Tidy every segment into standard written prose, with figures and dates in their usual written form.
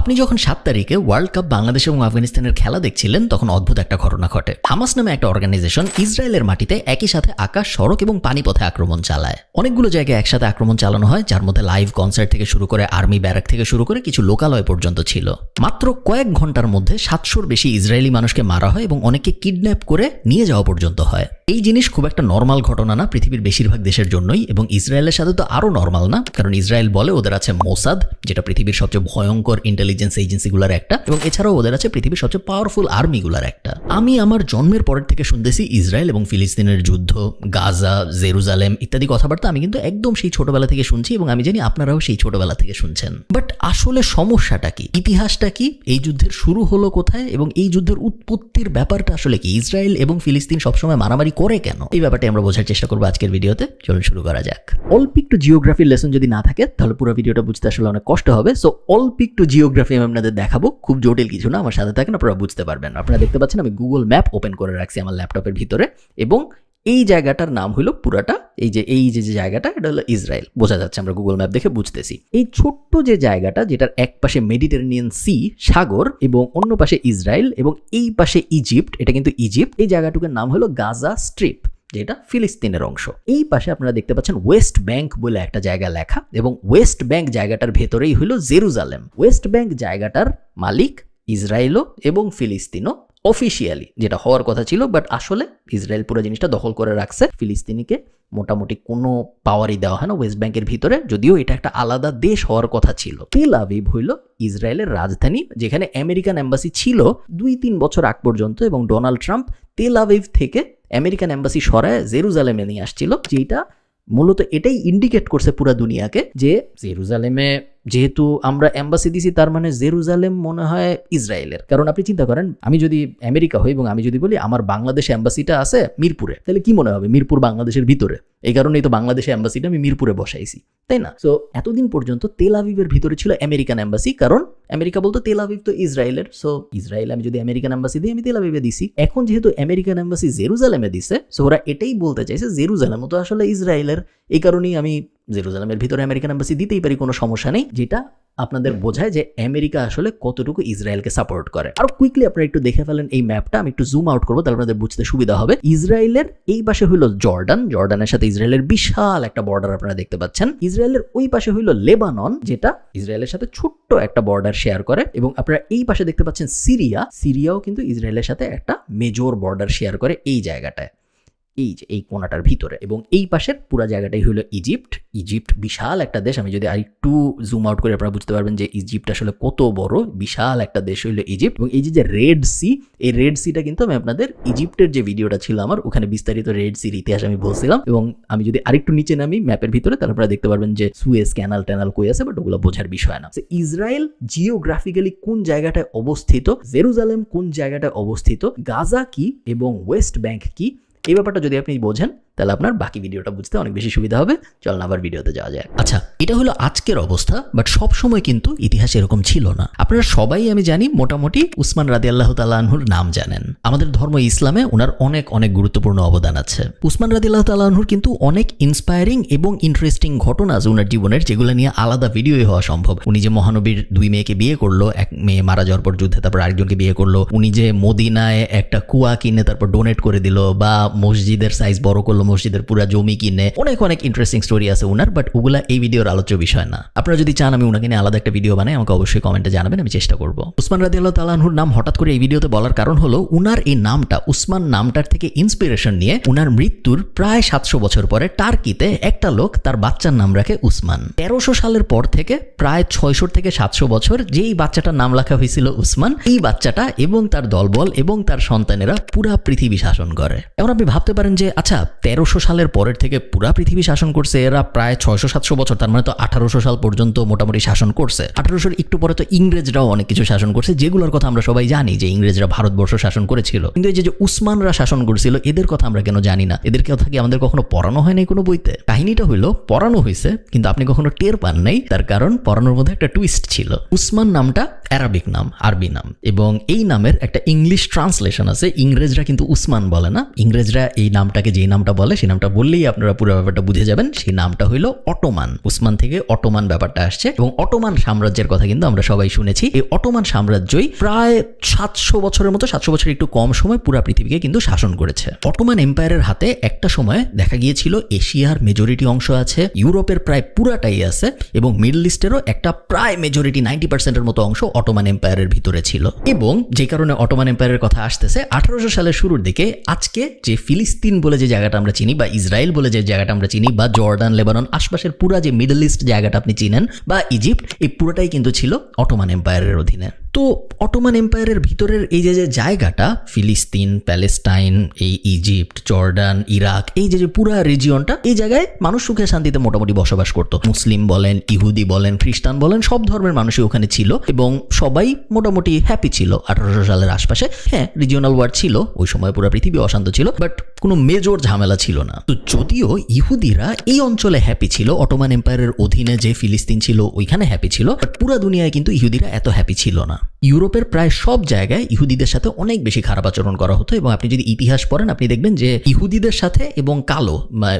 আপনি যখন 7 তারিখে ওয়ার্ল্ড কাপ বাংলাদেশ এবং আফগানিস্তানের খেলা দেখছিলেন তখন অদ্ভুত একটা ঘটনা ঘটে। হামাস নামে একটা অর্গানাইজেশন ইসরায়েলের মাটিতে একই সাথে আকাশ, সড়ক এবং পানিপথে আক্রমণ চালায়। অনেকগুলো জায়গায় একসাথে আক্রমণ চালানো হয়, যার মধ্যে লাইভ কনসার্ট থেকে শুরু করে আর্মি ব্যারাক থেকে শুরু করে কিছু লোকালয় পর্যন্ত ছিল। মাত্র কয়েক ঘন্টার মধ্যে 700-র বেশি ইসরায়েলি মানুষকে মারা হয় এবং অনেককে কিডন্যাপ করে নিয়ে যাওয়া পর্যন্ত হয়। এই জিনিস খুব একটা নর্মাল ঘটনা না পৃথিবীর বেশিরভাগ দেশের জন্যই, এবং ইসরায়েলের সাথে তো আরো নর্মাল না, কারণ ইসরায়েল বলে ওদের আছে মোসাদ, যেটা পৃথিবীর সবচেয়ে ভয়ঙ্কর ইন্টেলিজেন্স এজেন্সিগুলোর একটা, এবং এছাড়াও ওদের আছে পৃথিবীর সবচেয়ে পাওয়ারফুল আর্মিগুলোর একটা। আমি আমার জন্মের পরের থেকে শুনতেছি ইসরায়েল এবং ফিলিস্তিনের যুদ্ধ, গাজা, জেরুজালেম ইত্যাদি কথাবার্তা আমি কিন্তু একদম সেই ছোটবেলা থেকে শুনছি, এবং আমি জানি আপনারাও সেই ছোটবেলা থেকে শুনছেন। বাট আসলে সমস্যাটা কি, ইতিহাসটা কি, এই যুদ্ধের শুরু হলো কোথায় এবং এই যুদ্ধের উৎপত্তির ব্যাপারটা আসলে কি, ইসরায়েল এবং ফিলিস্তিন সবসময় মারামারি করে কেন, এই ব্যাপারটা আমরা বোঝার চেষ্টা করবো আজকের ভিডিওতে। চলুন শুরু করা যাক। অল্প একটু জিওগ্রাফির লেসন যদি না থাকে তাহলে পুরো ভিডিওটা বুঝতে আসলে অনেক কষ্ট হবে। সো অল্প একটু জিওগ্রাফি আমি আপনাদের দেখাবো, খুব জটিল কিছু না, আমার সাথে থাকেন, আপনারা বুঝতে পারবেন। আপনারা দেখতে পাচ্ছেন আমি গুগল ম্যাপ ওপেন করে রাখছি আমার ল্যাপটপের ভিতরে, এবং এই জায়গাটার নাম হলো পুরাটা, এই যে জায়গাটা, এটা হলো ইসরায়েল। বোঝা যাচ্ছে, আমরা গুগল ম্যাপ দেখে বুঝতেছি। এই ছোট্ট যে জায়গাটা, যেটার এক পাশে মেডিটেরেনিয়ান সি সাগর এবং অন্য পাশে ইসরায়েল এবং এই পাশে ইজিপ্ট, এটা কিন্তু ইজিপ্ট, এই জায়গাটুকুর নাম হলো গাজা স্ট্রিপ, যেটা ফিলিস্তিনের অংশ। এই পাশে আপনারা দেখতে পাচ্ছেন ওয়েস্ট ব্যাংক বলে একটা জায়গা লেখা, এবং ওয়েস্ট ব্যাংক জায়গাটার ভেতরেই হলো জেরুজালেম। ওয়েস্ট ব্যাংক জায়গাটার মালিক ইসরায়েলও এবং ফিলিস্তিনও অফিসিয়ালি, যেটা হওয়ার কথা ছিল, বাট আসলে ইসরায়েল পুরো জিনিসটা দখল করে রাখছে। ফিলিস্তিনিকে মোটামুটি কোনো পাওয়ারই দেওয়া হয় না ওয়েস্ট ব্যাংকের ভিতরে, যদিও এটা একটা আলাদা দেশ হওয়ার কথা ছিল। তেল আভিভ হইল ইসরায়েলের রাজধানী, যেখানে আমেরিকান এম্বাসি ছিল 2-3 বছর আগ পর্যন্ত, এবং ডোনাল্ড ট্রাম্প তেল আভিভ থেকে আমেরিকান এম্বাসি সরায় জেরুজালেমে নিয়ে আসছিল, যেটা মূলত এটাই ইন্ডিকেট করছে পুরো দুনিয়াকে যে জেরুজালেমে যেহেতু আমরা এম্বাসি দিছি, তার মানে জেরুজালেম মনে হয় ইসরায়েলের। কারণ আপনি চিন্তা করেন, আমি যদি আমেরিকা হই এবং আমি যদি বলি আমার বাংলাদেশে এম্বাসিটা আছে মিরপুরে, তাহলে কি মনে হবে মিরপুর বাংলাদেশের ভিতরে? এই কারণেই তো বাংলাদেশে এম্বাসিটা আমি মিরপুরে বসাইছি, তাই না? সো এতদিন পর্যন্ত তেল আভিভের ভিতরে ছিল আমেরিকান এম্বাসি, কারণ আমেরিকা বলতো তেল আভিভ তো ইসরায়েলের। সো ইসরায়েল আমি যদি আমেরিকান এম্বাসি দিই, আমি তেল আভিভে দিছি। এখন যেহেতু আমেরিকান এম্বাসি জেরুজালেমে দিছে, সো ওরা এটাই বলতে চাইছে জেরুজালেমও তো আসলে ইসরায়েলের। এই কারণেই আমি জেরুজালেমের ভিতরে আমেরিকান এম্বাসি দিতেই পারি, কোনো সমস্যা নেই, যেটা আপনাদের বোঝায় যে আমেরিকা আসলে কতটুকু ইসরায়েলকে সাপোর্ট করে। আর কুইকলি আপনারা একটু দেখে ফেলেন এই ম্যাপটা, আমি একটু জুম আউট করবো তাহলে আপনাদের বুঝতে সুবিধা হবে। ইসরায়েলের এই পাশে হইল জর্ডান, জর্ডানের সাথে ইসরায়েলের বিশাল একটা বর্ডার আপনারা দেখতে পাচ্ছেন। ইসরায়েলের ওই পাশে হইল লেবানন, যেটা ইসরায়েলের সাথে ছোট্ট একটা বর্ডার শেয়ার করে, এবং আপনারা এই পাশে দেখতে পাচ্ছেন সিরিয়া, সিরিয়াও কিন্তু ইসরায়েলের সাথে একটা মেজর বর্ডার শেয়ার করে এই জায়গাটায়, এই যে এই কোণাটার ভিতরে। এবং এই পাশের পুরো জায়গাটাই হলো ইজিপ্ট। ইজিপ্ট বিশাল একটা দেশ, আমি যদি আরেকটু জুম আউট করে আপনারা বুঝতে পারবেন যে ইজিপ্ট আসলে কত বড়, বিশাল একটা দেশ হইলো ইজিপ্ট। এবং এই যে রেড সি, এই রেড সিটা কিন্তু আমি আপনাদের ইজিপ্টের যে ভিডিওটা ছিল আমার, ওখানে বিস্তারিত রেড সির ইতিহাস আমি বলছিলাম। এবং আমি যদি আরেকটু নিচে নামি ম্যাপের ভিতরে, তাহলে আপনারা দেখতে পারবেন যে সুয়েজ ক্যানাল ট্যানাল কই আছে, বাট ওগুলো বোঝার বিষয় না। ইসরায়েল জিওগ্রাফিক্যালি কোন জায়গাটায় অবস্থিত, জেরুজালেম কোন জায়গাটায় অবস্থিত, গাজা কি এবং ওয়েস্ট ব্যাংক কি, এই ব্যাপারটা যদি আপনি বোঝেন তাহলে আপনার বাকি ভিডিওটা বুঝতে অনেক বেশি সুবিধা হবে। চলুন আবার ভিডিওতে যাওয়া যায়। আচ্ছা, এটা হলো আজকের অবস্থা, বাট সব সময় কিন্তু ইতিহাস এরকম ছিল না। আপনারা সবাই আমি জানি মোটামুটি উসমান রাদিয়াল্লাহু তাআলা আনহুর নাম জানেন। আমাদের ধর্ম ইসলামে ওনার অনেক অনেক গুরুত্বপূর্ণ অবদান আছে। উসমান রাদিয়াল্লাহু তাআলা আনহুর কিন্তু অনেক ইন্সপায়ারিং এবং ইন্টারেস্টিং ঘটনা আছে ওনার জীবনের, যেগুলো নিয়ে আলাদা ভিডিওই হওয়া সম্ভব। উনি যে মহানবীর 2 মেয়েকে বিয়ে করলো, এক মেয়ে মারা যাওয়ার পর যুদ্ধে তারপর আরেকজনকে বিয়ে করলো, উনি যে মদিনায় একটা কুয়া কিনে তারপর ডোনেট করে দিল, বা মসজিদের সাইজ বড় করলো, মসজিদের পুরা জমি কিনে, অনেক অনেক ইন্টারেস্টিং স্টোরি আছে উনার, বাট ওগুলা এই ভিডিওর আলোচ্য বিষয় না। আপনারা যদি চান আমি উনাকে নিয়ে আলাদা একটা ভিডিও বানাই, আমাকে অবশ্যই কমেন্টে জানাবেন, আমি চেষ্টা করব। উসমান রাদিয়াল্লাহু তাআলা আনহুর নাম হঠাৎ করে এই ভিডিওতে বলার কারণ হলো উনার এই নামটা, উসমান নামটার থেকে ইন্সপিরেশন নিয়ে উনার মৃত্যুর প্রায় 700 বছর পরে টার্কিতে একটা লোক তার বাচ্চার নাম রাখে উসমান। 1300 সালের পর থেকে প্রায় 600 থেকে 700 বছর যেই বাচ্চাটার নাম রাখা হয়েছিল উসমান, এই বাচ্চাটা এবং তার দলবল এবং তার সন্তানেরা পুরা পৃথিবী শাসন করে। এখন আপনি ভাবতে পারেন যে আচ্ছা, 1300 সালের পরের থেকে পুরা পৃথিবী শাসন করছে এরা প্রায় 600-700 বছর, তার মানে তো 1800 সাল পর্যন্ত মোটামুটি শাসন করছে। 1800-র একটু পরে তো ইংরেজরাও অনেক কিছু শাসন করছে, যেগুলোর কথা আমরা সবাই জানি যে ইংরেজরা ভারতবর্ষ শাসন করেছিল। কিন্তু এই যে উসমানরা শাসন করছিল, এদের কথা আমরা কেন জানি না? এদের কথা কি আমাদের কখনো পড়ানো হয় নাই কোনো বইতে? কাহিনীটা হইলো পড়ানো হয়েছে, কিন্তু আপনি কখনো টের পান নাই। তার কারণ পড়ানোর মধ্যে একটা টুইস্ট ছিল। উসমান নামটা অ্যারাবিক নাম, আরবি নাম, এবং এই নামের একটা ইংলিশ ট্রান্সলেশন আছে। ইংরেজরা কিন্তু উসমান বলে না, ইংরেজরা এই নামটাকে যেই নামটা বলে সেই নামটা বললেই আপনারা পুরো ব্যাপারটা বুঝে যাবেন। সেই নামটা হইল অটোমান। উসমান থেকে অটোমান ব্যাপারটা আসছে, এবং অটোমান সাম্রাজ্যের কথা কিন্তু আমরা সবাই শুনেছি। এই অটোমান সাম্রাজ্যই প্রায় 700 বছরের মতো, 700 বছর একটু কম সময় পুরো পৃথিবীকে কিন্তু শাসন করেছে। অটোমান এম্পায়ারের হাতে একটা সময় দেখা গিয়েছিল এশিয়ার মেজরিটি অংশ আছে, ইউরোপের প্রায় পুরাটাই আছে, এবং মিডল ইস্টেরও একটা প্রায় মেজরিটি 90% মতো অংশ অটোমান এম্পায়ারের ভিতরে ছিল। এবং যে কারণে অটোমান এম্পায়ারের কথা আসতেছে 1800 সালের শুরুর দিকে আজকে যে ফিলিস্তিন বলে যে জায়গাটা আমরা চিনি, বা ইসরায়েল বলে যে জায়গাটা আমরা চিনি, বা জর্ডান, লেবানন, আশপাশের পুরা যে মিডল ইস্ট জায়গাটা আপনি চিনেন, বা ইজিপ্ট, এই পুরোটাই কিন্তু ছিল অটোমান এম্পায়ারের অধীনে। তো অটোমান এম্পায়ারের ভিতরের এই যে জায়গাটা, ফিলিস্তিন, প্যালেস্টাইন, এই ইজিপ্ট, জর্ডান, ইরাক, এই যে পুরা রিজিয়নটা, এই জায়গায় মানুষ সুখে শান্তিতে মোটামুটি বসবাস করত। মুসলিম বলেন, ইহুদি বলেন, খ্রিস্টান বলেন, সব ধর্মের মানুষই ওখানে ছিল, এবং সবাই মোটামুটি হ্যাপি ছিল 1800 সালের আশপাশে। হ্যাঁ, রিজিওনাল ওয়ার ছিল, ওই সময় পুরো পৃথিবী অশান্ত ছিল, বাট কোনো মেজর ঝামেলা ছিল না। তো যদিও ইহুদিরা এই অঞ্চলে হ্যাপি ছিল, অটোমান এম্পায়ারের অধীনে যে ফিলিস্তিন ছিল ওইখানে হ্যাপি ছিল, বাট পুরো দুনিয়ায় কিন্তু ইহুদিরা এত হ্যাপি ছিল না। ইউরোপের প্রায় সব জায়গায় ইহুদিদের সাথে অনেক বেশি খারাপ আচরণ করা হতো, এবং আপনি যদি ইতিহাস পড়েন আপনি দেখবেন যে ইহুদিদের সাথে এবং কালো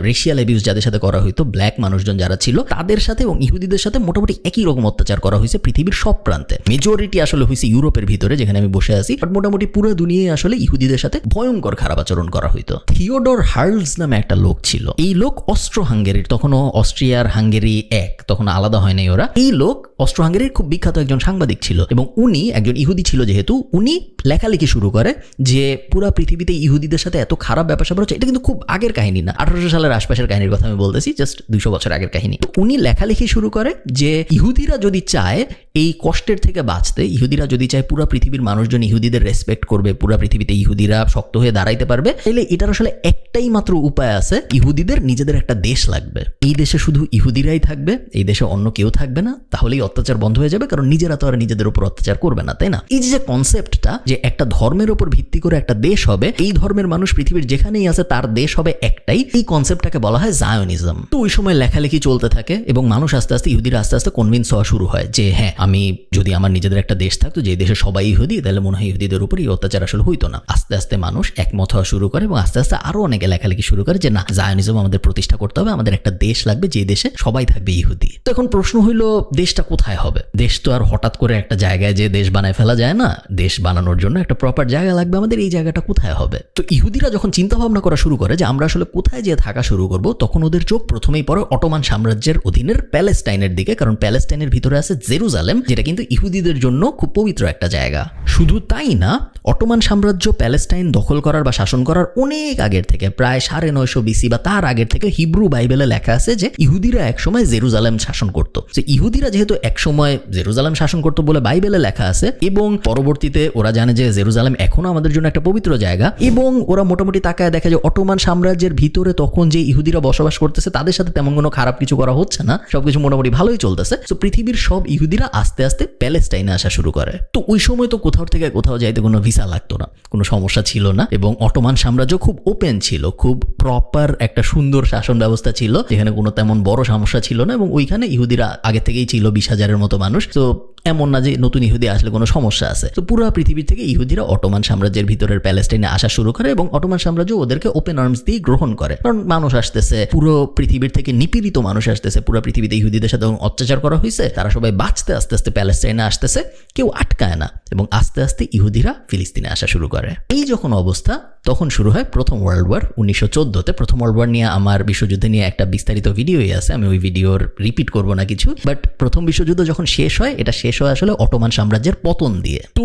রেশিয়াল অ্যাবিউজ যাদের সাথে করা হইতো, ব্ল্যাক মানুষজন যারা ছিল তাদের সাথে এবং ইহুদিদের সাথে মোটামুটি একই রকম অত্যাচার করা হয়েছে পৃথিবীর সব প্রান্তে। মেজরিটি আসলে হয়েছে ইউরোপের ভিতরে, যেখানে আমি বসে আছি, বাট মোটামুটি পুরো দুনিয়ায় আসলে ইহুদিদের সাথে ভয়ঙ্কর খারাপ আচরণ করা হইতো। থিওডর হার্লস নামে একটা লোক ছিল। এই লোক অস্ট্রো হাঙ্গেরির, তখনও অস্ট্রিয়ার হাঙ্গেরি এক, তখন আলাদা হয় নাই ওরা। এই লোক অস্ট্রো হাঙ্গেরির খুব বিখ্যাত একজন সাংবাদিক ছিল, এবং উনি একজন ইহুদি ছিল যেহেতু, উনি লেখালেখি শুরু করে যে পুরা পৃথিবীতে ইহুদিদের সাথে এত খারাপ ব্যাপার স্যাপার হচ্ছে। এটা কিন্তু খুব আগের কাহিনী না, 1800 সালের আশপাশের কাহিনীর কথা আমি বলতেছি, জাস্ট 200 বছর আগের কাহিনী। উনি লেখালেখি শুরু করে যে ইহুদিরা যদি চায় এই কষ্টের থেকে বাঁচতে, ইহুদিরা যদি চায় পুরা পৃথিবীর মানুষজন ইহুদিদের রেসপেক্ট করবে, পুরা পৃথিবীতে ইহুদিরা শক্ত হয়ে দাঁড়াইতে পারবে, তাহলে এটার আসলে একটাই মাত্র উপায় আছে, ইহুদিদের নিজেদের একটা দেশ লাগবে। এই দেশে শুধু ইহুদিরাই থাকবে, এই দেশে অন্য কেউ থাকবে না, তাহলেই অত্যাচার বন্ধ হয়ে যাবে, কারণ নিজেরা তো আর নিজেদের উপর অত্যাচার করবে না, তাই না? এই যে কনসেপ্টটা যে একটা ধর্মের উপর ভিত্তি করে একটা দেশ হবে, এই ধর্মের মানুষ পৃথিবীর যেখানেই আছে তার দেশ হবে একটাই, এই কনসেপ্টটাকে বলা হয় জায়োনিজম। তো ওই সময় লেখালেখি চলতে থাকে, এবং মানুষ আস্তে আস্তে, ইহুদিরা আস্তে আস্তে কনভিন্স হওয়া শুরু হয় যে হ্যাঁ, আমি যদি আমার নিজেদের একটা দেশ থাকতো যে দেশে সবাই ইহুদি, তাহলে মনে হয় ইহুদিদের উপর এই অত্যাচার আসলে হইতো না। আস্তে আস্তে মানুষ একমত হওয়া শুরু করে, এবং আস্তে আস্তে আরো অনেকে লেখালেখি শুরু করে যে না, জায়োনিজম আমাদের প্রতিষ্ঠা করতে হবে, আমাদের একটা দেশ লাগবে যে দেশে সবাই থাকবে ইহুদি। তো এখন প্রশ্ন হইলো, দেশটা কোথায় হবে? দেশ তো আর হঠাৎ করে একটা জায়গায় যে দেশ বানায় ফেলা যায় না, দেশ বানানোর জন্য একটা প্রপার জায়গা লাগবে আমাদের, এই জায়গাটা কোথায় হবে? তো ইহুদিরা যখন চিন্তা ভাবনা করা শুরু করে যে আমরা আসলে কোথায় যেয়ে থাকা শুরু করব, তখন ওদের চোখ প্রথমেই পড়ে অটোমান সাম্রাজ্যের অধীনের প্যালেস্টাইনের দিকে, কারণ প্যালেস্টাইনের ভিতরে আছে জেরুজালেম, যেটা কিন্তু ইহুদিদের জন্য খুব পবিত্র একটা জায়গা। শুধু তাই না, অটোমান সাম্রাজ্য প্যালেস্টাইন দখল করার বা শাসন করার অনেক আগের থেকে, প্রায় 950 BC বা তার আগের থেকে হিব্রু বাইবেলে লেখা আছে যে ইহুদিরা একসময় জেরুজালেম শাসন করত। যে ইহুদিরা যেহেতু একসময় জেরুজালেম শাসন করত বলে বাইবেলে লেখা আছে, এবং পরবর্তীতে ওরা জানে যে জেরুজালেম এখনো আমাদের জন্য একটা পবিত্র জায়গা, এবং ওরা মোটামুটি তাকায় দেখে যে অটোমান সাম্রাজ্যের ভিতরে তখন যে ইহুদিরা বসবাস করতেছে তাদের সাথে তেমন কোনো খারাপ কিছু করা হচ্ছে না, সবকিছু মোটামুটি ভালোই চলতেছে। তো পৃথিবীর সব ইহুদিরা আস্তে আস্তে প্যালেস্টাইনে আসা শুরু করে। তো ওই সময় তো কোথাও থেকে কোথাও যাইতে কোনো ভিসা লাগতো না, কোনো সমস্যা ছিল না, এবং অটোমান সাম্রাজ্য খুব ওপেন ছিল, খুব প্রপার একটা সুন্দর শাসন ব্যবস্থা ছিল, যেখানে কোনো তেমন বড় সমস্যা ছিল না, এবং ওইখানে ইহুদিরা আগে থেকেই ছিল 20,000-এর মতো মানুষ। তো এমন না যে নতুন ইহুদি আসলে কোনো সমস্যা আছে। তো পুরো পৃথিবী থেকে ইহুদিরা অটোমান সাম্রাজ্যের ভিতরের প্যালেস্টাইনে আসা শুরু করে, এবং অটোমান সাম্রাজ্য ওদেরকে ওপেন আর্মস দিয়ে গ্রহণ করে, কারণ মানুষ আসতেছে, পুরো পৃথিবীর থেকে নিপীড়িত মানুষ আসতেছে, পুরো পৃথিবীতে ইহুদিদের সাথে অত্যাচার করা হয়েছে, তারা সবাই বাঁচতে আস্তে আস্তে প্যালেস্টাইনে আসতেছে, কেউ আটকায় না, এবং আস্তে আস্তে ইহুদিরা ফিলিস্তিনে আসা শুরু করে। এই যখন অবস্থা, তখন শুরু হয় প্রথম ওয়ার্ল্ড ওয়ার 1914-তে। প্রথম ওয়ার্ল্ড ওয়ার নিয়ে আমার বিশ্বযুদ্ধ নিয়ে একটা বিস্তারিত ভিডিওই আছে, আমি ওই ভিডিওর রিপিট করব না কিছু, বাট প্রথম বিশ্বযুদ্ধ যখন শেষ হয়, এটা শেষ হয় আসলে অটোমান সাম্রাজ্যের পতন দিয়ে। তো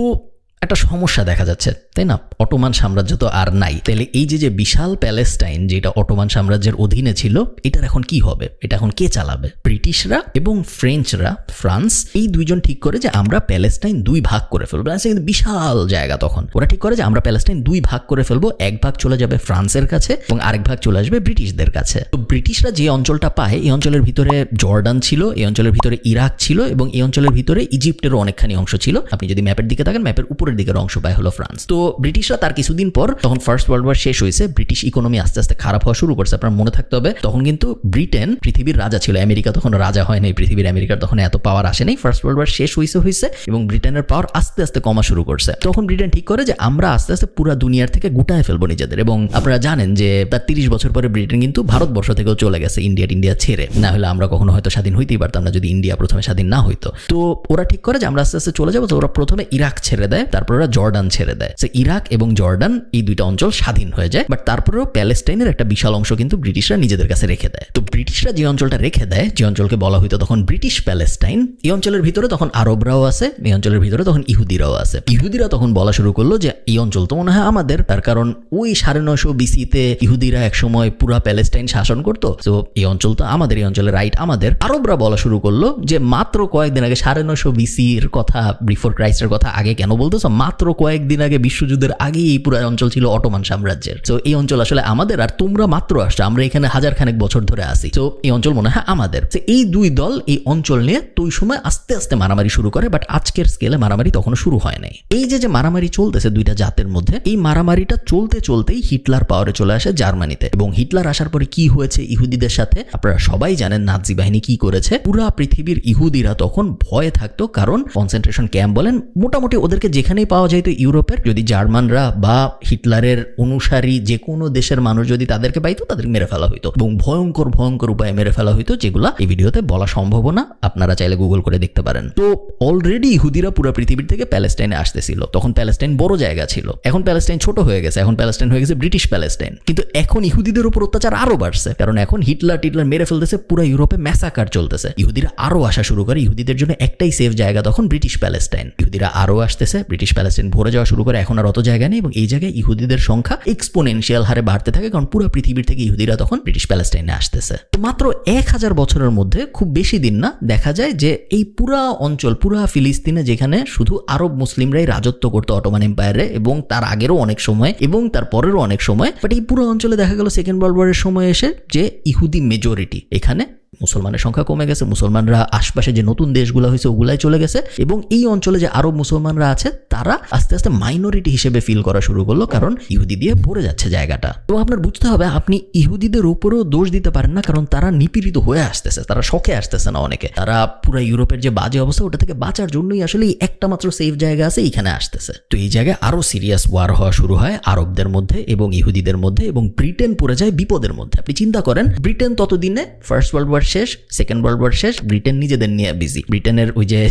একটা সমস্যা দেখা যাচ্ছে, তাই না? অটোমান সাম্রাজ্য তো আর নাই, তাহলে এই যে বিশাল প্যালেস্টাইন যেটা অটোমান সাম্রাজ্যের অধীনে ছিল, এটার এখন কি হবে? এটা এখন কে চালাবে? ব্রিটিশরা এবং ফ্রেঞ্চরা, ফ্রান্স, এই দুইজন ঠিক করে যে আমরা প্যালেস্টাইন 2 ভাগ করে ফেলবো। কিন্তু বিশাল জায়গা, তখন ওরা ঠিক করে যে আমরা প্যালেস্টাইন 2 ভাগ করে ফেলবো, এক ভাগ চলে যাবে ফ্রান্সের কাছে এবং আরেক ভাগ চলে আসবে ব্রিটিশদের কাছে। তো ব্রিটিশরা যে অঞ্চলটা পায়, এই অঞ্চলের ভিতরে জর্ডান ছিল, এই অঞ্চলের ভিতরে ইরাক ছিল, এবং এই অঞ্চলের ভিতরে ইজিপ্টেরও অনেকখানি অংশ ছিল। আপনি যদি ম্যাপের দিকে তাকান, ম্যাপের উপরে উপরের দিকের অংশ পায় হলো ফ্রান্স। তো ব্রিটিশরা তার কিছুদিন পর, তখন ফার্স্ট ওয়ার্ল্ড ওয়ার শেষ হয়েছে, ব্রিটিশ ইকোনমি আস্তে আস্তে খারাপ হওয়া শুরু করছে। আপনার মনে থাকতে হবে তখন কিন্তু ব্রিটেন পৃথিবীর রাজা ছিল, আমেরিকা তখন রাজা হয় নাই পৃথিবীর, আমেরিকার তখন এত পাওয়ার আসে নাই। ফার্স্ট ওয়ার্ল্ড ওয়ার শেষ হয়েছে এবং ব্রিটেনের পাওয়ার আস্তে আস্তে কমা শুরু করছে। তখন ব্রিটেন ঠিক করে যে আমরা আস্তে আস্তে পুরো দুনিয়ার থেকে গুটায় ফেলবো নিজেদের। এবং আপনারা জানেন যে তার 30 বছর পরে ব্রিটেন কিন্তু ভারতবর্ষ থেকেও চলে গেছে ইন্ডিয়া ছেড়ে, না হলে আমরা কখনো হয়তো স্বাধীন হইতেই পারতাম না যদি ইন্ডিয়া প্রথমে স্বাধীন না হইতো। তো ওরা ঠিক করে যে আমরা আস্তে আস্তে চলে যাবো। তো ওরা প্রথমে ইরাক ছেড়ে দেয়, তারপর ওরা জর্ডান ছেড়ে দেয়। ইরাক এবং জর্ডান এই দুইটা অঞ্চল স্বাধীন হয়ে যায়, বাট তারপরেও প্যালেস্টাইনের একটা বিশাল অংশ কিন্তু ব্রিটিশরা নিজেদের কাছে রেখে দেয়। তো ব্রিটিশরা যে অঞ্চলটা রেখে দেয়, যে অঞ্চলকে বলা হইতো তখন ব্রিটিশ প্যালেস্টাইন, এই অঞ্চলের ভিতরে তখন আরবরাও আছে, এই অঞ্চলের ভিতরে তখন ইহুদিরাও আছে। ইহুদিরা তখন বলা শুরু করলো যে এই অঞ্চল তো মনে হয় আমাদের, তার কারণ ওই 950 BC-তে ইহুদিরা একসময় পুরা প্যালেস্টাইন শাসন করতো, তো এই অঞ্চল তো আমাদের, এই অঞ্চলের রাইট আমাদের। আরবরা বলা শুরু করলো যে মাত্র কয়েকদিন আগে 950 BC-র কথা, বিফোর ক্রাইস্টের কথা আগে কেন বলতেছো, মাত্র কয়েকদিন আগে বিশ্বযুদ্ধের আগে এই পুরো অঞ্চল ছিল অটোমান সাম্রাজ্যের। তো এই অঞ্চল আসলে আমাদের, আর তোমরা মাত্র আসছো, আমরা এখানে হাজার খানেক বছর ধরে আসি, তো এই অঞ্চল মনে হয় আমাদের। তো এই দুই দল এই অঞ্চল নিয়ে তো ওই সময় আস্তে আস্তে মারামারি শুরু করে, বাট আজকের স্কেলে মারামারি তখনও শুরু হয় নাই। এই যে মারামারি চলতেছে দুইটা জাতের মধ্যে, এই মারামারিটা চলতে চলতেই হিটলার পাওয়ারে চলে আসে জার্মানিতে। এবং হিটলার আসার পরে কি হয়েছে ইহুদিদের সাথে আপনারা সবাই জানেন, নাজি বাহিনী কি করেছে। পুরা পৃথিবীর ইহুদিরা তখন ভয়ে থাকতো, কারণ কনসেন্ট্রেশন ক্যাম্প বলেন, মোটামুটি ওদেরকে যেখানেই পাওয়া যায়, তো ইউরোপের যদি জার্মানরা বা হিটলারের অনুসারী যে কোনো দেশের মানুষ যদি তাদেরকে পাইতো, তাদেরকে মেরে ফেলা হইতো এবং ভয়ঙ্কর ভয়ঙ্কর উপায়ে মেরে ফেলা হইতো, যেগুলা এই ভিডিওতে বলা সম্ভব না, আপনারা চাইলে গুগল করে দেখতে পারেন। তো অলরেডি ইহুদিরা পুরো পৃথিবীর থেকে প্যালেস্টাইনে আসতেছিল। তখন প্যালেস্টাইন বড় জায়গা ছিল, এখন প্যালেস্টাইন ছোট হয়ে গেছে, এখন প্যালেস্টাইন হয়ে গেছে ব্রিটিশ প্যালেস্টাইন। কিন্তু এখন ইহুদিদের উপর অত্যাচার আরো বাড়ছে, কারণ এখন হিটলার মেরে ফেলতেছে, পুরো ইউরোপে ম্যাসাকার চলতেছে। ইহুদিরা আরো আসা শুরু করে, ইহুদিদের জন্য একটাই সেফ জায়গা তখন ব্রিটিশ প্যালেস্টাইন। ইহুদিরা আরো আসতেছে, ব্রিটিশ প্যালেস্টাইন ভরে যাওয়া শুরু করে, এখন আর অত জায়গা নেই এবং এই জায়গায় ইহুদিদের সংখ্যা এক্সপোনেনশিয়াল হারে বাড়তে থাকে, কারণ পুরো পৃথিবীর থেকে ইহুদিরা তখন ব্রিটিশ প্যালেস্টাইনে আসতেছে। তো মাত্র 1000 বছরের মধ্যে, খুব বেশি দিন না, দেখা যায় যে এই পুরা অঞ্চল, পুরা ফিলিস্তিনে, যেখানে শুধু আরব মুসলিমরাই রাজত্ব করতো অটোমান এম্পায়ারে, এবং তার আগেরও অনেক সময় এবং তার পরেরও অনেক সময়, বাট এই পুরো অঞ্চলে দেখা গেল সেকেন্ড ওয়ার্ল্ড ওয়ারের সময় এসে যে ইহুদি মেজরিটি, এখানে মুসলমানের সংখ্যা কমে গেছে, মুসলমানরা আশপাশে যে নতুন দেশগুলো হয়েছে ওগুলাই চলে গেছে, এবং এই অঞ্চলে যে আরব মুসলমানরা আছে তারা আস্তে আস্তে মাইনরিটি হিসেবে ফিল করা শুরু করলো, কারণ ইহুদি দিয়ে ভরে যাচ্ছে জায়গাটা। তো আপনার বুঝতে হবে, আপনি ইহুদিদের উপরেও দোষ দিতে পারেন না, কারণ তারা নিপীড়িত হয়ে আসতেছে, তারা শখে আসতেছে না অনেকে, তারা পুরো ইউরোপের যে বাজে অবস্থা ওটা থেকে বাঁচার জন্যই আসলে একটা মাত্র সেফ জায়গা আছে, এইখানে আসতেছে। তো এই জায়গায় আরো সিরিয়াস ওয়ার হওয়া শুরু হয় আরবদের মধ্যে এবং ইহুদিদের মধ্যে, এবং ব্রিটেন পড়ে যায় বিপদের মধ্যে। আপনি চিন্তা করেন, ব্রিটেন ততদিনে ফার্স্ট ওয়ার্ল্ড ওয়ার শেষ, সেকেন্ড ওয়ার্ল্ড ওয়ার শেষ, ব্রিটেন নিজেদের নিয়ে বিজি। ব্রিটেনের ওই যে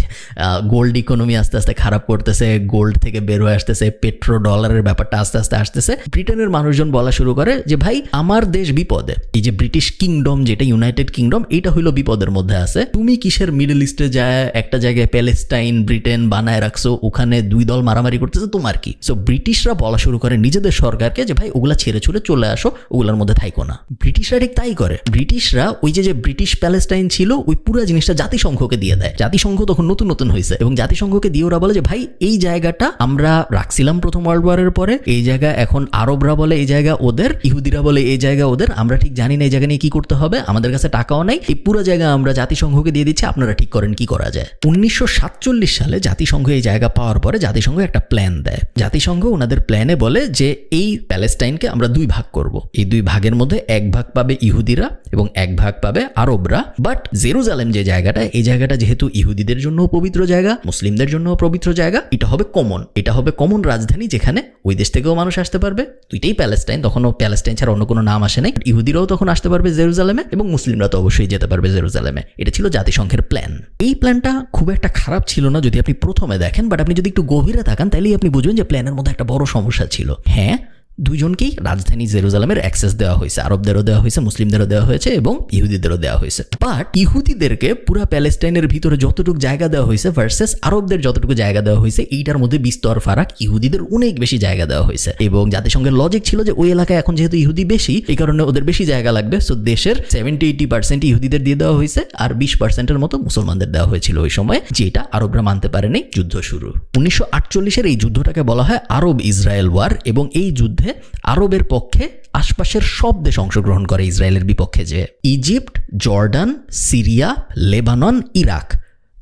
গোল্ড ইকোনমি আস্তে আস্তে খারাপ করতেছে, গোল্ড থেকে বের হয়ে আসতেছে, পেট্রো ডলারের ব্যাপারটা আস্তে আস্তে আসতেছে। ব্রিটেনের মানুষজন বলা শুরু করে যে ভাই আমার দেশ বিপদে, এই যে ব্রিটিশ কিংডম যেটা ইউনাইটেড কিংডম, এইটা হইলো বিপদের মধ্যে আছে, তুমি কিসের মিডল ইস্টে যায় একটা জায়গায় প্যালেস্টাইন ব্রিটেন বানায় রাখছো, ওখানে দুই দল মারামারি করতেছে, তোমার কি? সো ব্রিটিশরা বলা শুরু করে নিজেদের সরকারকে যে ভাই ওগুলা ছেড়ে ছুড়ে চলে আসো, ওগুলার মধ্যে থাইকো না। ব্রিটিশরা ঠিক তাই করে। ব্রিটিশরা ওই যে ব্রিটিশ প্যালেস্টাইন ছিল ওই পুরো জিনিসটা জাতিসংঘকে দিয়ে দেয়। জাতিসংঘ তখন নতুন নতুন হয়েছে এবং জাতিসংঘকে দিয়ে ওরা বলে যে ভাই এই জায়গাটা আমরা রাখছিলাম প্রথম ওয়ার্ল্ড ওয়ারের পরে, এই জায়গা এখন আরবরা বলে এই জায়গা ওদের, ইহুদিরা বলে এই জায়গা ওদের, আমরা ঠিক জানি না এই জায়গা নিয়ে কি করতে হবে, আমাদের কাছে টাকাও নাই, এই পুরো জায়গা আমরা জাতিসংঘকে দিয়ে দিচ্ছি, আপনারা ঠিক করেন কি করা যায়। 1947 সালে জাতিসংঘ এই জায়গা পাওয়ার পরে জাতিসংঘ একটা প্ল্যান দেয়। জাতিসংঘ ওনাদের প্ল্যানে বলে যে এই প্যালেস্টাইনকে আমরা দুই ভাগ করব, এই দুই ভাগের মধ্যে এক ভাগ পাবে ইহুদিরা এবং এক ভাগ পাবে আরবরা। বাট জেরুজালেম যে জায়গাটা, এই জায়গাটা যেহেতু ইহুদিদের জন্য পবিত্র জায়গা, মুসলিমদের জন্য পবিত্র জায়গা, এটা হবে কমন, এটা হবে কমন রাজধানী, যেখানে ওই দেশ থেকেও মানুষ আসতে পারবে। দুইটাই প্যালেস্টাইন, তখনও প্যালেস্টাইন ছাড়া অন্য কোনো নাম আসে নাই। ইহুদিরাও তখন আসতে পারবে জেরুজালেমে এবং মুসলিমরা তো অবশ্যই যেতে পারবে জেরুজালেমে। এটা ছিল জাতিসংঘের প্ল্যান। এই প্ল্যানটা খুব একটা খারাপ ছিল না যদি আপনি প্রথমে দেখেন, বাট আপনি যদি একটু গভীরে তাকান তাহলেই আপনি বুঝবেন যে প্ল্যানের মধ্যে একটা বড় সমস্যা ছিল। হ্যাঁ, দুইজনকেই রাজধানী জেরুজালেমের অ্যাক্সেস দেওয়া হয়েছে, আরবদেরও দেওয়া হয়েছে, মুসলিমদেরও দেওয়া হয়েছে এবং ইহুদিদেরও দেওয়া হয়েছে। বাট ইহুদিদেরকে পুরো প্যালেস্টাইনের ভিতরে যতটুকু জায়গা দেওয়া হয়েছে ভার্সেস আরবদের যতটুকু জায়গা দেওয়া হয়েছে, এইটার মধ্যে বিস্তর ফারাক। ইহুদিদের অনেক বেশি জায়গা দেওয়া হয়েছে এবং জাতিসংঘের লজিক ছিল যে ওই এলাকায় এখন যেহেতু ইহুদি বেশি, এই কারণে ওদের বেশি জায়গা লাগবে, সো দেশের 70-80% ইহুদিদের দিয়ে দেওয়া হয়েছে আর 20%-এর মতো মুসলমানদের দেওয়া হয়েছিল ওই সময়, যেটা আরবরা মানতে পারেনি। যুদ্ধ শুরু 1948-এর এই যুদ্ধটাকে বলা হয় আরব ইসরায়েল ওয়ার এবং এই যুদ্ধে আরবের পক্ষে আশপাশের সব দেশ অংশগ্রহণ করে ইসরায়েলের বিপক্ষে, যে Egypt, Jordan, Syria, Lebanon, Iraq,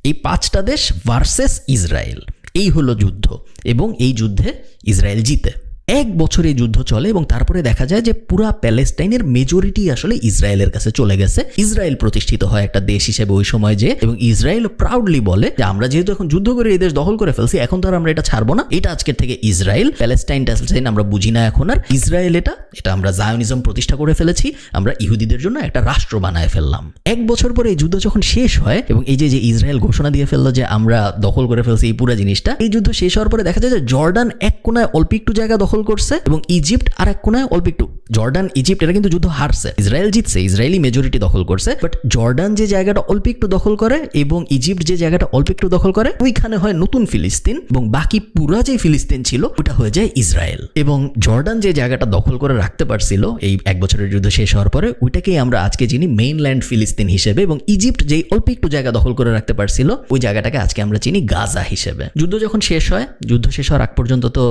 এই 5টা দেশ ভার্সেস ইসরায়েল। এই হলো যুদ্ধ, এবং এই যুদ্ধে ইসরায়েল জিতে। 1 বছর এই যুদ্ধ চলে এবং তারপরে দেখা যায় যে পুরা প্যালেস্টাইনের মেজরিটি আসলে ইসরায়েলের কাছে চলে গেছে। ইসরায়েল প্রতিষ্ঠিত হয় একটা দেশ হিসেবে ওই সময় যে, এবং ইসরায়েল প্রাউডলি বলে যে আমরা যেহেতু এখন যুদ্ধ করে এই দেশ দখল করে ফেলছি, এখন তো আর আমরা এটা ছাড়বো না, এটা আজকের থেকে ইসরায়েল। প্যালেস্টাইন আমরা বুঝি না এখন আর, ইসরায়েল এটা আমরা জায়োনিজম প্রতিষ্ঠা করে ফেলেছি, আমরা ইহুদিদের জন্য একটা রাষ্ট্র বানায় ফেললাম। 1 বছর পরে এই যুদ্ধ যখন শেষ হয় এবং এই যে ইসরায়েল ঘোষণা দিয়ে ফেললো যে আমরা দখল করে ফেলছি এই পুরো জিনিসটা, এই যুদ্ধ শেষ হওয়ার পরে দেখা যায় যে জর্ডান এক কোনায় অল্প একটু জায়গা দখল করছে এবং ইজিপ্ট আর এক কোনায় অল্প একটু। জর্ডান ইজিপ্ট এরা কিন্তু যুদ্ধ হারছে, ইসরায়েল জিতছে, ইসরায়েলি মেজরিটি দখল করছে, বাট জর্ডান যে জায়গাটা অল্প একটু দখল করে এবং ইজিপ্ট যে জায়গাটা অল্প একটু দখল করে, ওইখানে হয় নতুন ফিলিস্তিন, এবং বাকি পুরা যে ফিলিস্তিন ছিল ওটা হয়ে যায় ইসরায়েল। এবং জর্ডান যে জায়গাটা দখল করে রাখতে পারছিল এই 1 বছরের যুদ্ধ শেষ হওয়ার পরে, ওইটাকেই আমরা আজকে চিনি মেইনল্যান্ড ফিলিস্তিন হিসেবে, এবং ইজিপ্ট যেই অল্প একটু জায়গা দখল করে রাখতে পারছিল ওই জায়গাটাকে আজকে আমরা চিনি গাজা হিসেবে। যুদ্ধ যখন শেষ হয়, যুদ্ধ শেষ হওয়ার আগ পর্যন্ত তো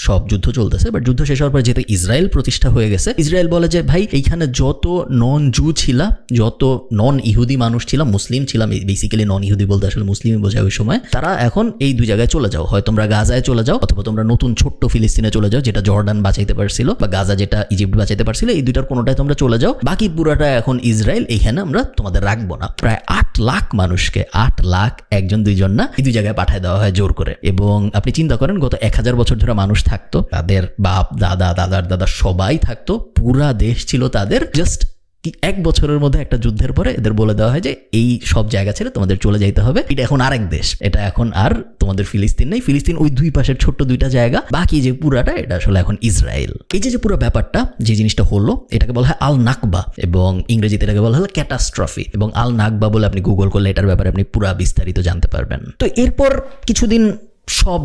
সব যুদ্ধ চলতেছে, বাট যুদ্ধ শেষ হওয়ার পর যেহেতু ইসরায়েল প্রতিষ্ঠা হয়ে গেছে, ইসরায়েল বলে যে ভাই এইখানে যত নন জু ছিলা, যত নন ইহুদি মানুষ ছিলাম, মুসলিম ছিলাম, বেসিক্যালি নন ইহুদি বলতে আসলে মুসলিমই বোঝায় ওই সময়, তারা এখন এই 2 জায়গায় চলে যাও, হয় তোমরা গাজায় চলে যাও অথবা তোমরা নতুন ছোট্ট ফিলিস্তিনে চলে যাও, যেটা জর্ডান বাঁচাইতে পারছিল, বা গাজা যেটা ইজিপ্ট বাঁচাইতে পারছিল, এই দুইটার কোনোটায় তোমরা চলে যাও, বাকি পুরাটা এখন ইসরায়েল, এইখানে আমরা তোমাদের রাখবো না। প্রায় 8 লাখ মানুষকে, 8 লাখ, 1 2 জন না, এই 2 জায়গায় পাঠায় দেওয়া হয় জোর করে। এবং আপনি চিন্তা করেন গত 1000 বছর ধরে মানুষ থাকতো, তাদের বাপ দাদা দাদার দাদা সবাই থাকতো, পুরা দেশ ছিল তাদের। জাস্ট 1 বছরের মধ্যে একটা যুদ্ধের পরে এদের বলে দেওয়া হয় যে এই সব জায়গা ছেড়ে তোমাদের চলে যাইতে হবে, এটা এখন আরেক দেশ, এটা এখন আর তোমাদের ফিলিস্তিন নেই, ফিলিস্তিন ওই 2 পাশের ছোট্ট 2টা জায়গা, বাকি যে পুরাটা এটা আসলে এখন ইসরায়েল। এই যে পুরো ব্যাপারটা, যে জিনিসটা হলো, এটাকে বলা হয় আল নাকবা, এবং ইংরেজিতে এটাকে বলা হয় ক্যাটাস্ট্রফি, এবং আল নাকবা বলে আপনি গুগল করলে এটার ব্যাপারে আপনি পুরা বিস্তারিত জানতে পারবেন। তো এরপর কিছুদিন সব